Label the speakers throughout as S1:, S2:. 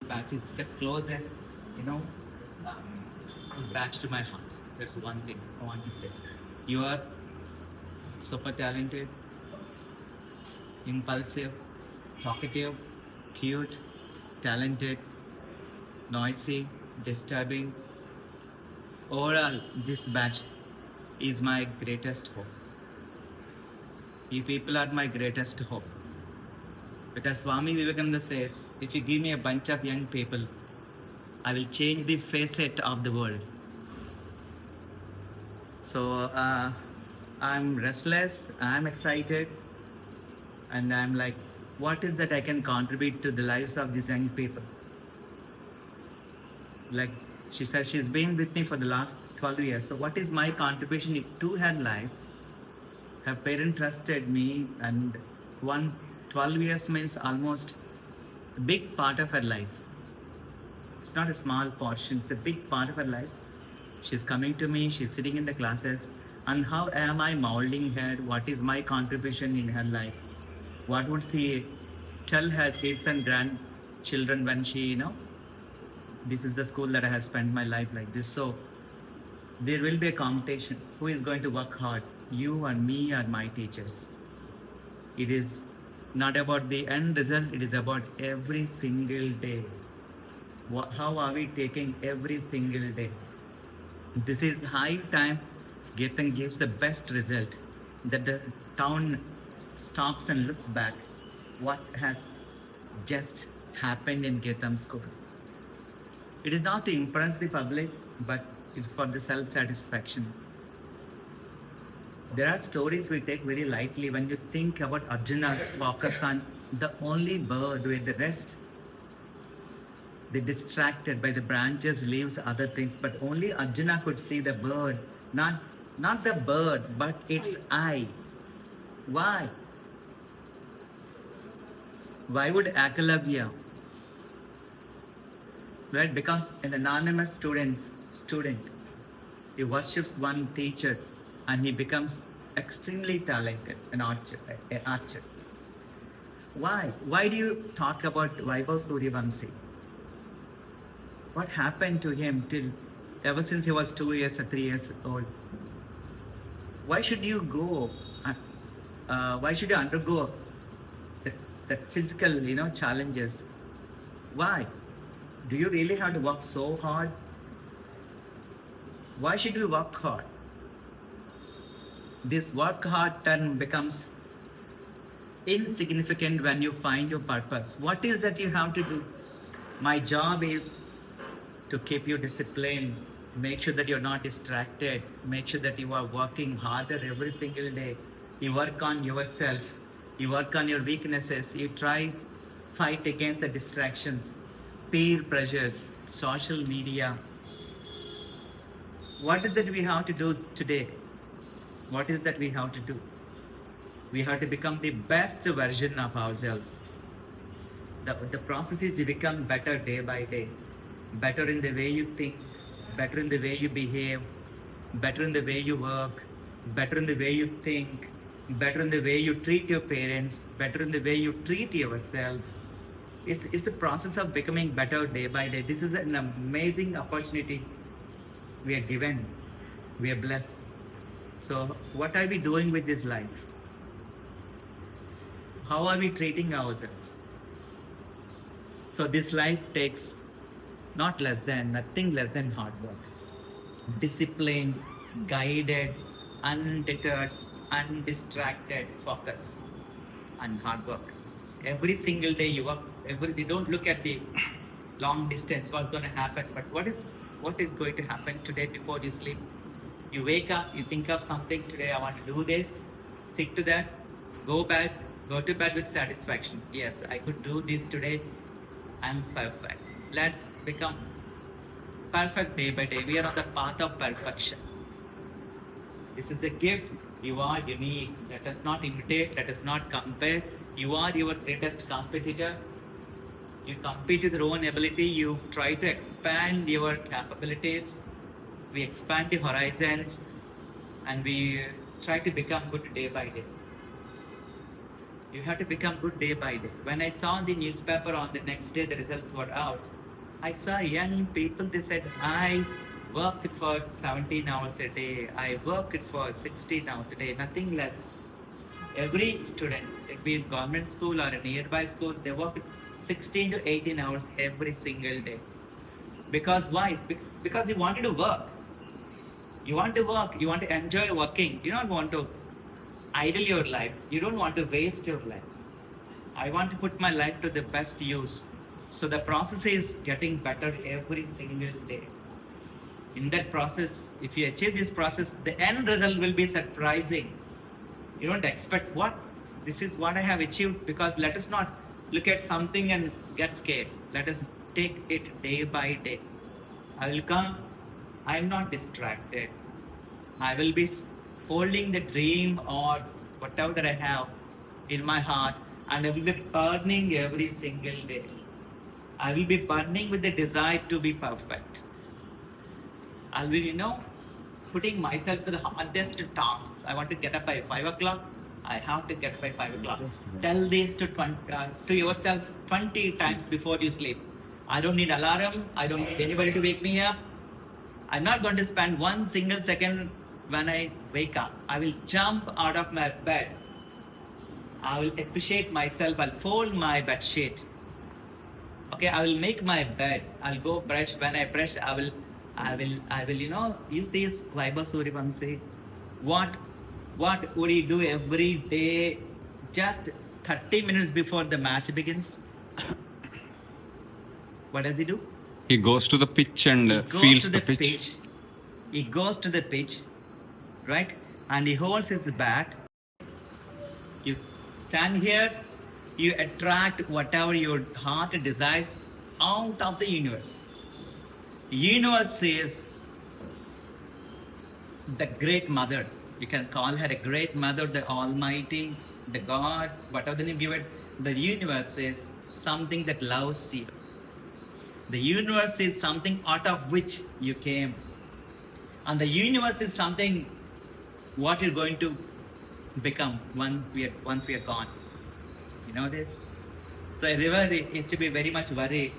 S1: batch is the closest, you know, batch to my heart. That's one thing I want to say. You are super talented, impulsive, talkative, cute, talented, noisy, disturbing. Overall, this batch is my greatest hope. You people are my greatest hope. Because Swami Vivekananda says, if you give me a bunch of young people, I will change the facet of the world. So I'm restless, I'm excited, and I'm like, what is that I can contribute to the lives of these young people? Like she said, she's been with me for the last 12 years. So what is my contribution to her life? Her parent trusted me, and 12 years means almost a big part of her life. It's not a small portion, it's a big part of her life. She's coming to me, she's sitting in the classes, and how am I molding her? What is my contribution in her life? What would she tell her kids and grandchildren when she, this is the school that I have spent my life like this. So there will be a competition. Who is going to work hard? You and me or my teachers. It is not about the end result, it is about every single day. How are we taking every single day? This is high time Geetam gives the best result, that the town stops and looks back what has just happened in Geetam school. It is not to impress the public, but it's for the self-satisfaction. There are stories we take very lightly when you think about Arjuna's focus on the only bird, with the rest they distracted by the branches, leaves, other things, but only Arjuna could see the bird, not the bird, but its eye. Why? Why would Akalavya, right, becomes an anonymous student? He worships one teacher and he becomes extremely talented, an archer. Why? Why do you talk about Vaibhav Suryavamsi? What happened to him ever since he was 2 years or 3 years old? Why should you go? Why should you undergo that physical, challenges? Why? Do you really have to work so hard? Why should we work hard? This work hard term becomes insignificant when you find your purpose. What is that you have to do? My job is to keep you disciplined, make sure that you're not distracted, make sure that you are working harder every single day. You work on yourself, you work on your weaknesses, you fight against the distractions, peer pressures, social media. What is that we have to do today? What is that we have to do? We have to become the best version of ourselves. The process is to become better day by day. Better in the way you think, better in the way you behave, better in the way you work, better in the way you think, better in the way you treat your parents, better in the way you treat yourself. It's the process of becoming better day by day. This is an amazing opportunity we are given. We are blessed. So what are we doing with this life? How are we treating ourselves? So this life takes nothing less than hard work. Disciplined, guided, undeterred, undistracted focus and hard work. Every single day you work, you don't look at the long distance, what's going to happen, but what is going to happen today before you sleep. You wake up, you think of something, today I want to do this, stick to that, go to bed with satisfaction. Yes, I could do this today, I'm perfect. Let's become perfect day by day. We are on the path of perfection. This is a gift. You are unique. Let us not imitate, let us not compare. You are your greatest competitor. You compete with your own ability. You try to expand your capabilities. We expand the horizons and we try to become good day by day. You have to become good day by day. When I saw the newspaper on the next day, the results were out, I saw young people, they said, I worked for 17 hours a day, I worked for 16 hours a day, nothing less. Every student, be it government school or a nearby school, they work 16 to 18 hours every single day. Because why? Because you wanted to work. You want to work, you want to enjoy working. You don't want to idle your life. You don't want to waste your life. I want to put my life to the best use. So the process is getting better every single day. In that process, if you achieve this process, the end result will be surprising. You don't expect what? This is what I have achieved, because let us not look at something and get scared. Let us take it day by day. I will come, I am not distracted. I will be holding the dream or whatever that I have in my heart, and I will be burning every single day. I will be burning with the desire to be perfect. I will be, putting myself to the hardest tasks. I want to get up by 5 o'clock. I have to get up by 5 o'clock. Tell this to yourself 20 times before you sleep. I don't need alarm. I don't need anybody to wake me up. I'm not going to spend one single second when I wake up. I will jump out of my bed. I will appreciate myself. I'll fold my bed sheet. Okay, I will make my bed. I'll go brush. When I brush, I will, you see Vaibhav Suryavanshi, what would he do every day just 30 minutes before the match begins? What does he do?
S2: He goes to the pitch and feels the pitch.
S1: He goes to the pitch, right? And he holds his bat. You stand here, you attract whatever your heart desires out of the universe. The universe is the great mother. You can call her a great mother, the Almighty, the God, whatever the name you give it. The universe is something that loves you. The universe is something out of which you came. And the universe is something what you're going to become once we are gone. You know this? So a river used to be very much worried.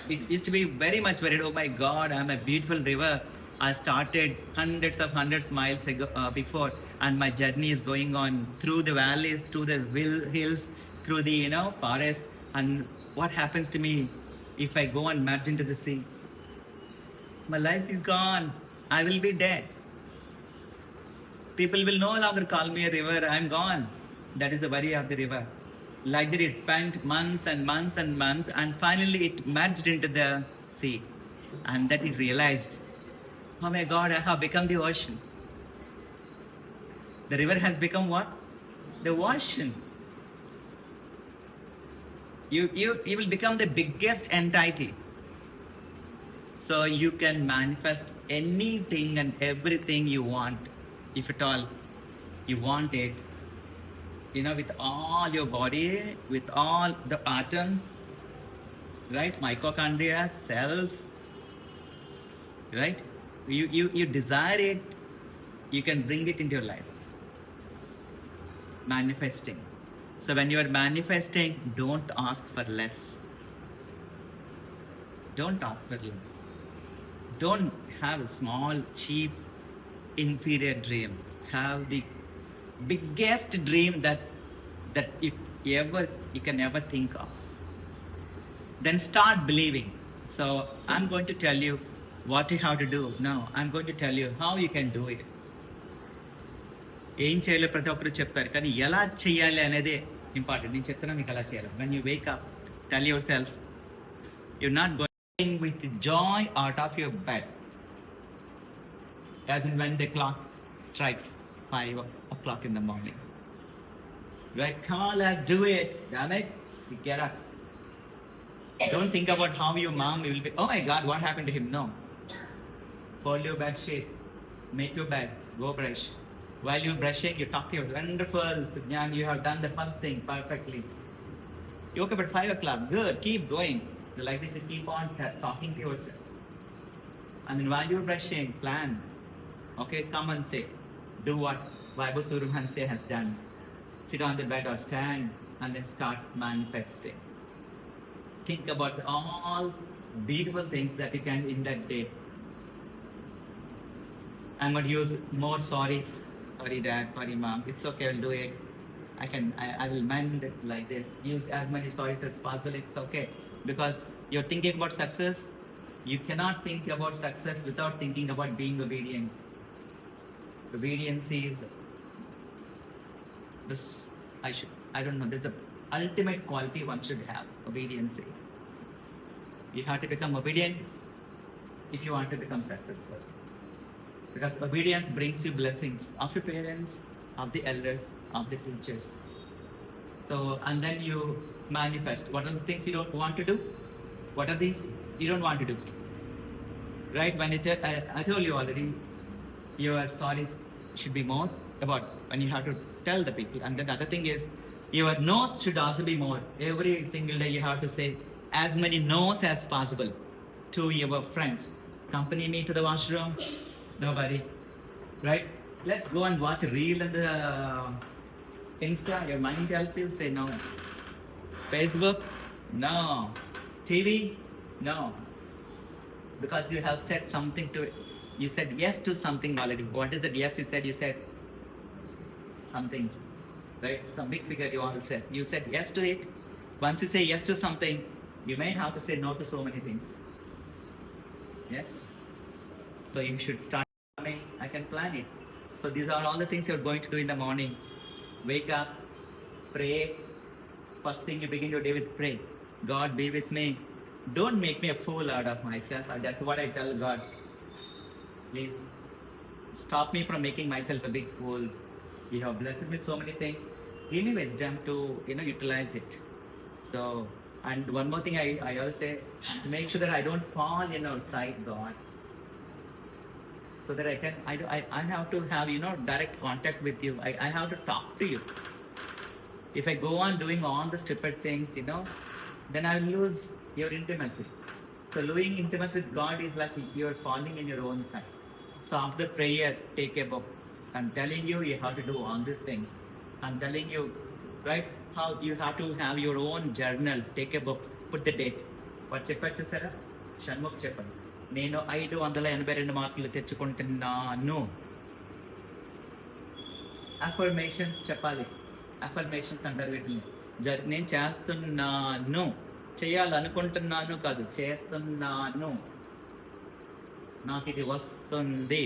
S1: It used to be very much worried. Oh my God, I'm a beautiful river. I started hundreds miles ago, before, and my journey is going on through the valleys, through the hills, through the forest. And what happens to me if I go and merge into the sea? My life is gone. I will be dead. People will no longer call me a river. I'm gone. That is the worry of the river. Like that, it spent months and months and months, and finally it merged into the sea. And that it realized, oh my God, I have become the ocean. The river has become what? The ocean. You will become the biggest entity. So you can manifest anything and everything you want, if at all you want it. With all your body, with all the atoms, right? Mitochondria, cells, right? You desire it, you can bring it into your life. Manifesting. So when you are manifesting, don't ask for less. Don't ask for less. Don't have a small, cheap, inferior dream. Have the biggest dream that you can ever think of. Then start believing. So I'm going to tell you what you have to do. No, I'm going to tell you how you can do it. ఏం చేయాలో ప్రతి ఒక్కరు చెప్తారు, కానీ ఎలా చేయాలి అనేది important. నేను చెప్తున్నా మీకు ఎలా చేయాలి. When you wake up, tell yourself, you're not going with joy out of your bed. As in when the clock strikes 5 o'clock in the morning. Right? Come on, let's do it. Damn it. You get up. Don't think about how your mom will be. Oh my God, what happened to him? No. Fold your bed sheet. Make your bed. Go brush. While you're brushing, you talk to your wonderful Sujnan. You have done the first thing perfectly. You woke up at 5 o'clock. Good. Keep going. So like this, you keep on talking to yourself. And then while you're brushing, plan. Okay, come and say. Do what Vaibhav Suryavanshi has done. Sit on the bed or stand and then start manifesting. Think about all beautiful things that you can in that day. I'm going to use more sorries. Sorry, dad. Sorry, mom. It's okay. I'll do it. I will mend it like this. Use as many sorries as possible. It's okay. Because you're thinking about success. You cannot think about success without thinking about being obedient. Obedience is this. I don't know. There's a ultimate quality one should have. Obedience. You have to become obedient if you want to become successful. Because obedience brings you blessings of your parents, of the elders, of the teachers. So, and then you manifest. What are the things you don't want to do? What are these you don't want to do? Right? When I told you already, your sorries should be more about when you have to tell the people. And then the other thing is, your no's should also be more. Every single day you have to say as many no's as possible to your friends. Accompany me to the washroom. Nobody. Right? Let's go and watch a reel in the Insta. Your mind tells you, say no. Facebook? No. TV? No. Because you have said something to it. You said yes to something already. What is it? Yes, you said something. Right? Some big figure you all said. You said yes to it. Once you say yes to something, you may have to say no to so many things. Yes? So you should start planning. I can plan it. So these are all the things you're going to do in the morning. Wake up, pray. First thing you begin your day with pray. God be with me. Don't make me a fool out of myself. That's what I tell God. Please stop me from making myself a big fool. You have blessed me with so many things. Give me wisdom to utilize it. So, and one more thing I always say, make sure that I don't fall outside God. So that I have to have direct contact with you. I have to talk to you. If I go on doing all the stupid things, then I will lose your intimacy. So losing intimacy with God is like you're falling in your own side. So after prayer, take a book. I'm telling you, you have to do all these things. I'm telling you, right, how you have to have your own journal. Take a book, put the date. What చెప్పచ్చు sir Shanmukh చెప్పండి. నేను 582 మార్కులు తెచ్చుకుంటున్నాను. Affirmations చెప్పాలి. Affirmations అంటారు వీటిని. నేను చేస్తున్నాను. చేయాలనుకుంటున్నాను కాదు, చేస్తున్నాను. నాకు ఇది వస్తుంది.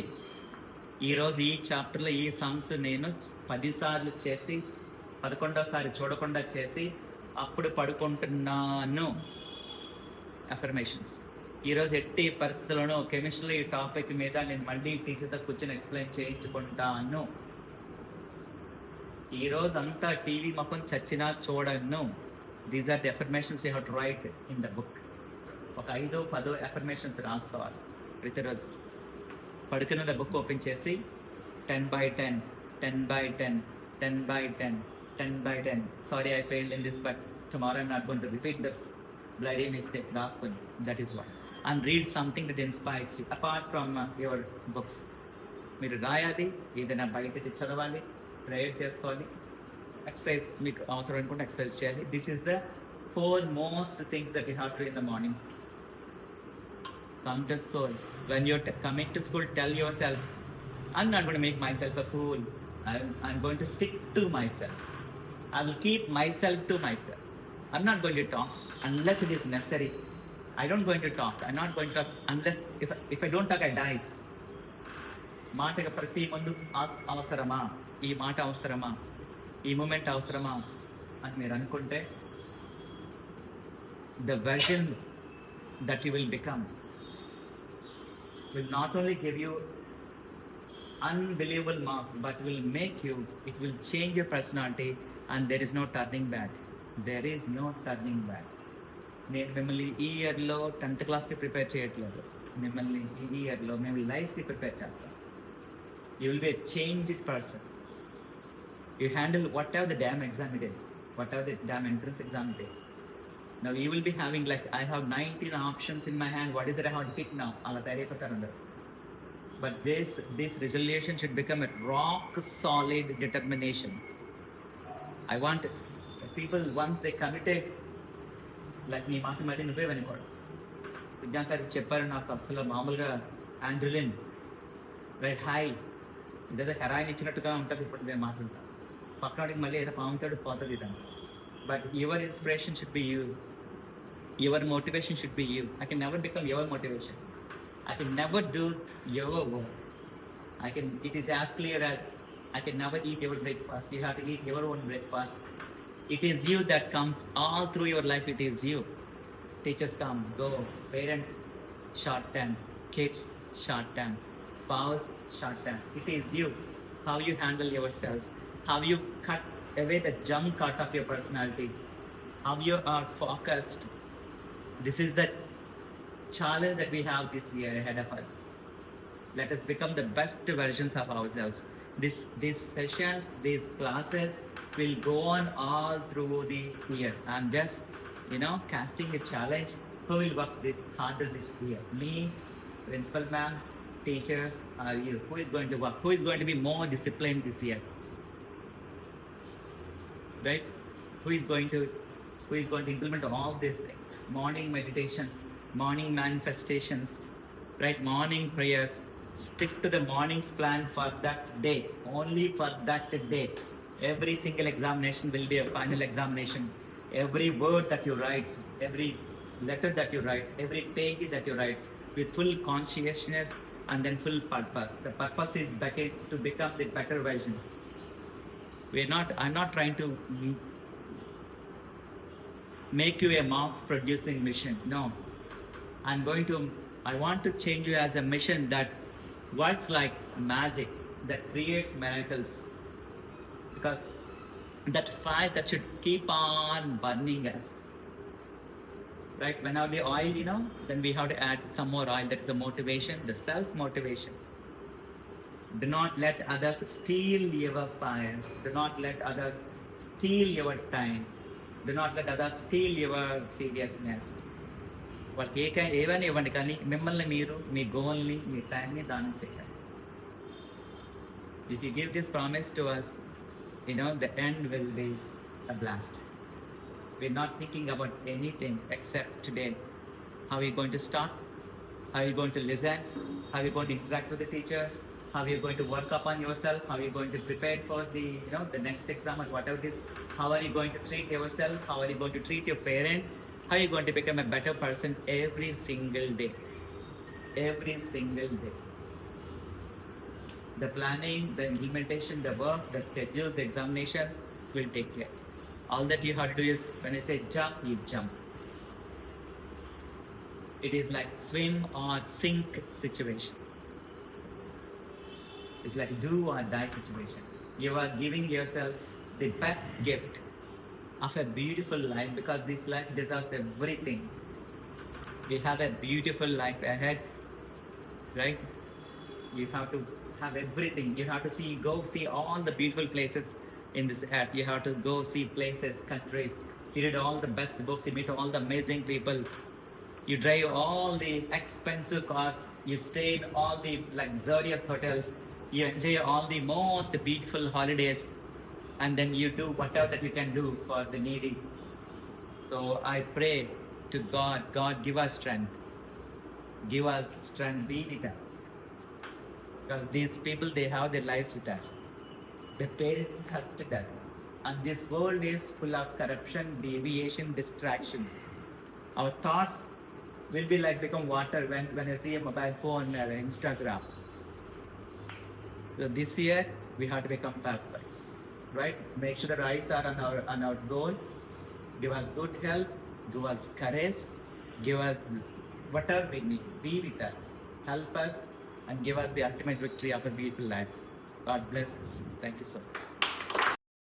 S1: ఈరోజు ఈ చాప్టర్లో ఈ సమ్స్ నేను 10 సార్లు చేసి 11వ చూడకుండా చేసి అప్పుడు పడుకుంటున్నాను. అఫర్మేషన్స్. ఈరోజు ఎట్టి పరిస్థితుల్లోనూ కెమిస్ట్రీ టాపిక్ మీద నేను మళ్ళీ టీచర్తో కూర్చొని ఎక్స్ప్లెయిన్ చేయించుకుంటాను. ఈరోజు అంతా టీవీ మొత్తం చచ్చినా చూడను. These are the affirmations you have to write in the book. ఒక 5-10 అఫర్మేషన్స్ రాసుకోవాలి ప్రతిరోజు. పడుకున్న బుక్ ఓపెన్ చేసి 10/10, 10/10, 10/10, 10/10. Sorry, I failed in this, but tomorrow I'm not going to repeat the bloody mistake. రాసుకొని, that is what. And read something that inspires you apart from your books. మీరు రాయాలి, ఏదైనా బయటకి చదవాలి, ప్రేయర్ చేసుకోవాలి, exercise మీకు అవసరం అనుకుంటే ఎక్సర్సైజ్ చేయాలి. This is the 4 most things that you have to do in the morning. Come to school. When you're coming to school, tell yourself, I'm not going to make myself a fool. I'm going to stick to myself. I will keep myself to myself. I'm not going to talk unless it is necessary. I don't going to talk. I'm not going to talk unless if I don't talk, I die. మాటగా ప్రతి ముందు అవసరమా, ఈ మాట అవసరమా, ఈ moment అవసరమా అని మీరు అనుకుంటే the version that you will become will not only give you unbelievable marks, but it will change your personality, and there is no turning back. There is no turning back. నేను మిమ్మల్ని ఈ ఇయర్లో 10th క్లాస్కి prepare చేయట్లేదు. మిమ్మల్ని ఈ ఇయర్లో మేము లైఫ్కి ప్రిపేర్ చేస్తాం. You will be a changed person. You handle whatever the damn exam it is, whatever the damn entrance exam it is. Now you will be having like, I have 19 options in my hand. What is it I have to pick now? But this resolution should become a rock solid determination. I want people, once they committed, like me, mathematics, Vignan sir చెప్పారు నాకు అసలు మామూలుగా ఆండ్రులిన్ రైట్ హాయ్ ఇదేదో heroin ఇచ్చినట్టుగా ఉంటుంది ఇప్పుడు నేను మాట్లాడతాను పక్కనడికి మళ్ళీ ఏదో పాముతాడు పోతుంది ఇదని but your inspiration should be you your motivation should be you I can never become your motivation I can never do your work. It is as clear as I can never eat your breakfast. You have to eat your own breakfast. It is you that comes all through your life. It is you. Teachers come, go. Parents, short term. Kids, short term. Spouse, short term. It is you. How you handle yourself. How you cut away the junk out of your personality. How you are focused. This is the challenge that we have this year ahead of us. Let us become the best versions of ourselves. These sessions, these classes will go on all through the year. I'm just, casting a challenge. Who will work this harder this year? Me, principal ma'am, teachers, or you? Who is going to work? Who is going to be more disciplined this year? Right? Who is going to implement all these things? Morning meditations, morning manifestations, right? Morning prayers. Stick to the morning's plan for that day, only for that day. Every single examination will be a final examination. Every word that you write, every letter that you write, every page that you write, with full consciousness and then full purpose. The purpose is to become the better version. I'm not trying to make you a marks producing machine. No. I want to change you as a mission that works like magic, that creates miracles. Because that fire that should keep on burning us. Right? When the oil, then we have to add some more oil. That is the motivation, the self-motivation. Do not let others steal your fire. Do not let others steal your time. Do not let others steal your seriousness. వాళ్ళకి ఏవైనా ఇవ్వండి కానీ మిమ్మల్ని మీరు మీ గోల్ని మీ టైంని దానం చేయాలి. If you give this promise to us the end will be a blast. We're not thinking about anything except today. How you going to start, how you going to listen, how you going to interact with the teachers, how you going to work upon yourself, how you going to prepare for the next exam or whatever it is, how are you going to treat yourself, how are you going to treat your parents, how are you going to become a better person every single day. The planning, the implementation, the work, the schedule, the examinations will take care. All that you have to do is, when I say jump, you jump. It is like swim or sink situation. It's like do or die situation. You are giving yourself the best gift of a beautiful life, because this life deserves everything. We have a beautiful life ahead, right? You have to have everything. You have to go see all the beautiful places in this earth. You have to go see places, countries. You read all the best books. You meet all the amazing people. You drive all the expensive cars. You stay in all the luxurious hotels. You enjoy all the most beautiful holidays, and then you do whatever that you can do for the needy. So I pray to God give us strength, be with us, because these people, they have their lives with us, they paid us to death, and this world is full of corruption, deviation, distractions. Our thoughts will be become water when you see a mobile phone or Instagram. So this year we have to become perfect, right? Make sure the eyes are on our goal. Give us good health, give us courage, give us whatever we need. Be with us, help us, and give us the ultimate victory of a beautiful life. God bless us. Thank you so much.